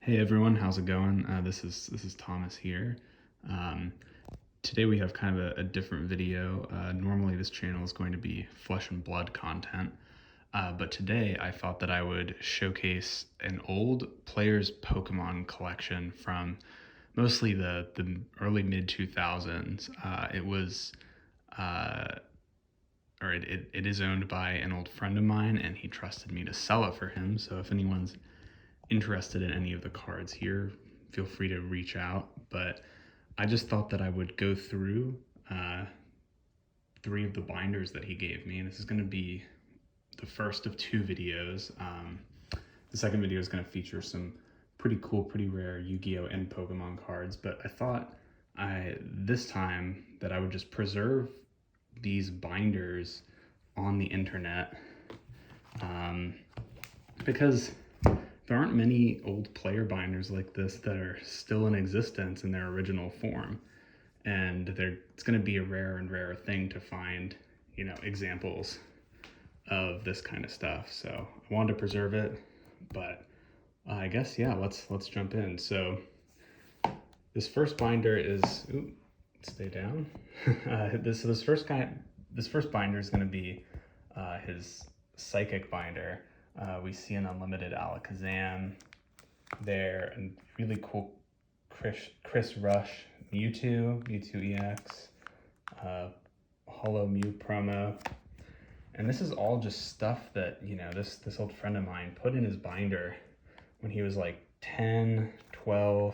Hey everyone, how's it going? This is Thomas here. Um, Today we have kind of a different video. Normally this channel is going to be flesh and blood content, but today I thought that I would showcase an old player's Pokemon collection from mostly the early mid 2000s. It was or it is owned by an old friend of mine, and he trusted me to sell it for him. So if anyone's interested in any of the cards here, feel free to reach out. But I just thought that I would go through three of the binders that he gave me, and this is going to be the first of two videos. The second video is going to feature some pretty cool, pretty rare Yu-Gi-Oh! And Pokemon cards, but I thought this time that I would just preserve these binders on the internet, because there aren't many old player binders like this that are still in existence in their original form, and it's going to be a rarer and rarer thing to find, examples of this kind of stuff. So I wanted to preserve it, but I guess, yeah, let's jump in. So this first binder is, stay down. This first binder is going to be his Psychic binder. We see an unlimited Alakazam there, and really cool Chris Rush Mewtwo EX, Holo Mew promo. And this is all just stuff that, this old friend of mine put in his binder when he was like 10, 12,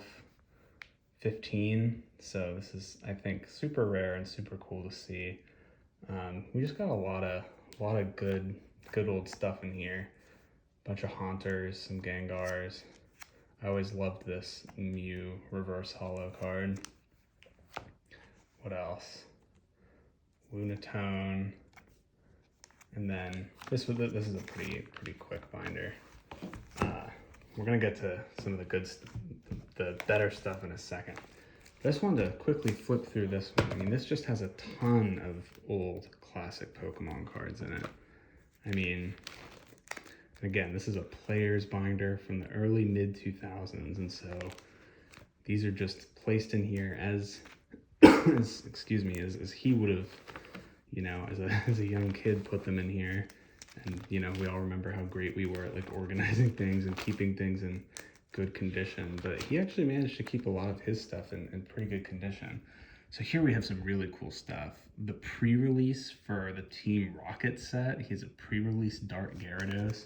15. So this is, I think, super rare and super cool to see. We just got a lot of good old stuff in here. Bunch of Haunters, some Gengars. I always loved this Mew reverse holo card. What else? Lunatone. And then this is a pretty quick binder. We're gonna get to some of the better stuff in a second. I just wanted to quickly flip through this one. I mean, this just has a ton of old classic Pokemon cards in it. I mean, again, this is a player's binder from the early mid 2000s, and so these are just placed in here as as he would have, as a young kid, put them in here. And we all remember how great we were at like organizing things and keeping things in good condition, but he actually managed to keep a lot of his stuff in pretty good condition. So here we have some really cool stuff. The pre-release for the Team Rocket set, he has a pre-release Dark Gyarados.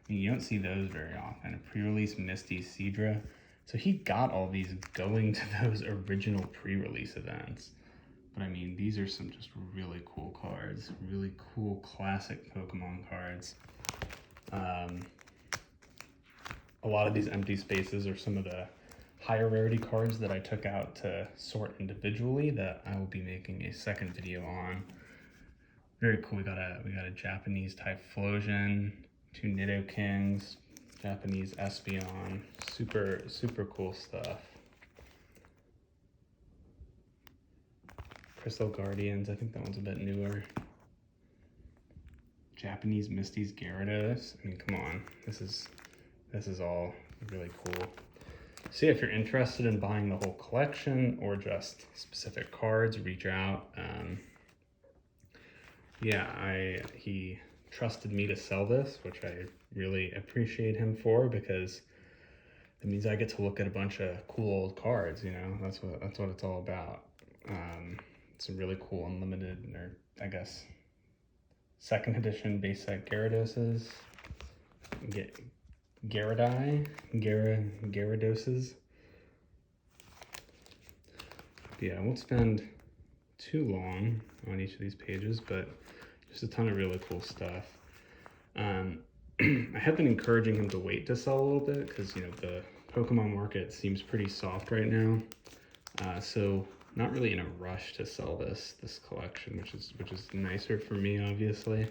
I mean, you don't see those very often. A pre-release Misty Seadra. So he got all these going to those original pre-release events. But I mean, these are some just really cool cards, really cool classic Pokemon cards. A lot of these empty spaces are some of the higher rarity cards that I took out to sort individually that I will be making a second video on. Very cool. We got a Japanese Typhlosion, two Nidokings, Japanese Espeon. Super cool stuff. Crystal Guardians, I think that one's a bit newer. Japanese Misty's Gyarados. I mean, come on. This is all really cool. So yeah, if you're interested in buying the whole collection or just specific cards, reach out. He trusted me to sell this, which I really appreciate him for, because it means I get to look at a bunch of cool old cards. That's what it's all about. Some really cool unlimited, or I guess second edition base set Gyaradoses. Gyaradoses. Yeah, I won't spend too long on each of these pages, but just a ton of really cool stuff. I have been encouraging him to wait to sell a little bit because, the Pokemon market seems pretty soft right now. So not really in a rush to sell this collection, which is nicer for me, obviously.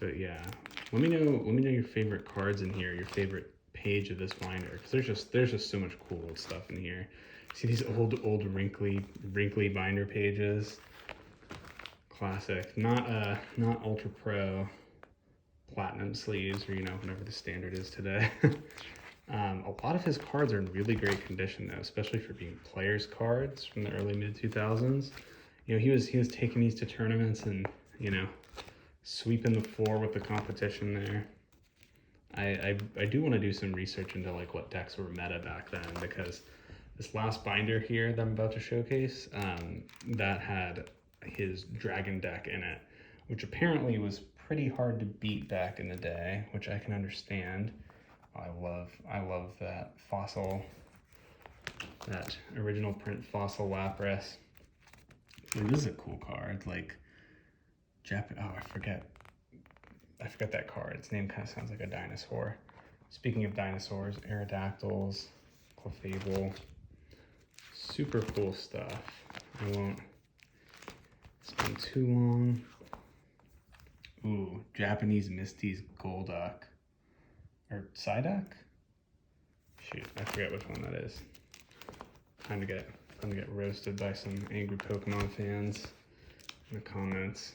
But yeah, let me know your favorite cards in here, your favorite page of this binder, because there's just so much cool old stuff in here. See these old wrinkly binder pages. Classic. Not Ultra Pro platinum sleeves, or, you know, whatever the standard is today. A lot of his cards are in really great condition though, especially for being players cards from the early mid 2000s. You know, he was taking these to tournaments and, you know, sweeping the floor with the competition there. I do want to do some research into like what decks were meta back then, because this last binder here that I'm about to showcase, that had his dragon deck in it, which apparently was pretty hard to beat back in the day, which I can understand. I love that fossil, that original print fossil Lapras. Like, this is a cool card. Like oh, I forget that card. Its name kind of sounds like a dinosaur. Speaking of dinosaurs, Aerodactyls, Clefable, super cool stuff. I won't spend too long. Ooh, Japanese Misty's Golduck. Or Psyduck? Shoot, I forget which one that is. Time to get roasted by some angry Pokemon fans in the comments.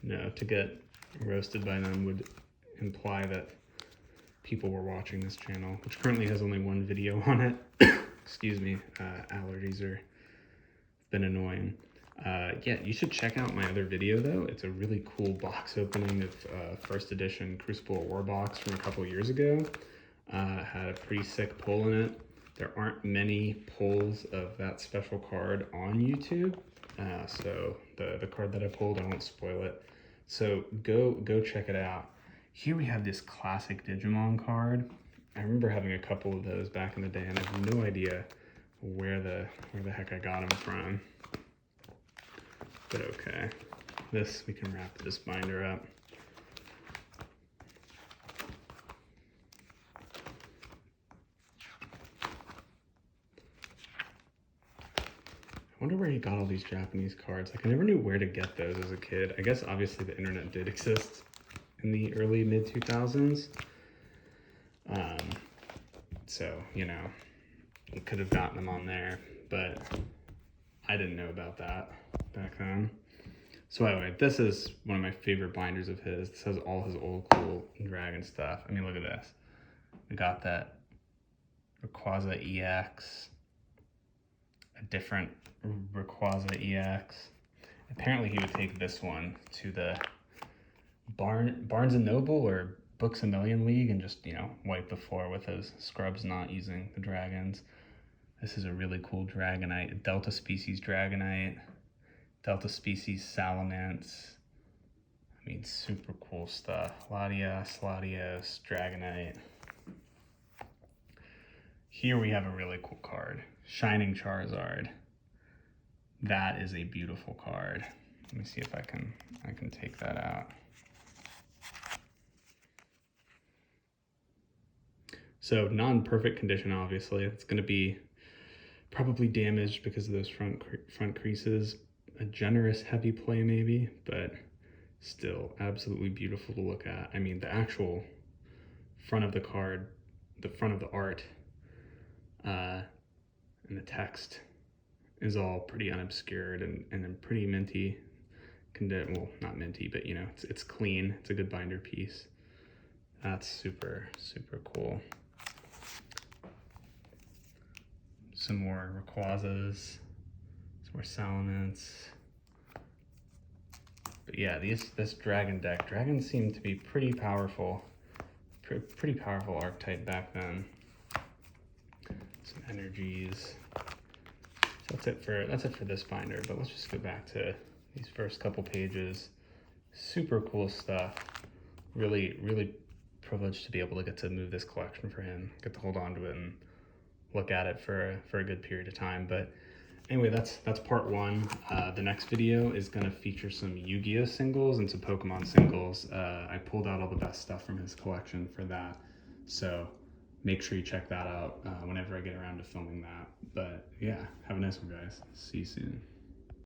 No, to get roasted by them would imply that people were watching this channel, which currently has only one video on it. Excuse me, allergies are been annoying. Yeah, you should check out my other video though. It's a really cool box opening of first edition Crucible War box from a couple years ago. Had a pretty sick pull in it. There aren't many pulls of that special card on YouTube. So the card that I pulled, I won't spoil it. So go check it out. Here we have this classic Digimon card. I remember having a couple of those back in the day, and I have no idea where the heck I got them from. But okay, we can wrap this binder up. I wonder where he got all these Japanese cards. Like, I never knew where to get those as a kid. I guess obviously the internet did exist in the early mid 2000s. So, you know, you could have gotten them on there, but I didn't know about that back then. So anyway, this is one of my favorite binders of his. This has all his old cool dragon stuff. I mean, look at this. We got that Rayquaza EX, a different Rayquaza EX. Apparently he would take this one to the Barnes & Noble or Books A Million League and just, you know, wipe the floor with his scrubs not using the dragons. This is a really cool Dragonite, Delta Species Dragonite, Delta Species Salamence. I mean, super cool stuff. Latias, Latios, Dragonite. Here we have a really cool card, Shining Charizard. That is a beautiful card. Let me see if I can take that out. So non-perfect condition, obviously. It's going to be probably damaged because of those front creases. A generous heavy play maybe, but still absolutely beautiful to look at. I mean, the actual front of the card, the front of the art, and the text is all pretty unobscured and in pretty minty condition. Well, not minty, but you know, it's clean. It's a good binder piece. That's super, super cool. Some more Rayquazas, some more Salamence. But yeah, this dragon deck, dragons seem to be pretty powerful. Pretty powerful archetype back then. Some energies. So that's it for this binder, but let's just go back to these first couple pages. Super cool stuff. Really, really privileged to be able to get to move this collection for him, get to hold on to it and look at it for a good period of time. But anyway, that's part one. The next video is going to feature some Yu-Gi-Oh singles and some Pokemon singles. I pulled out all the best stuff from his collection for that, so make sure you check that out whenever I get around to filming that. But yeah, have a nice one, guys. See you soon.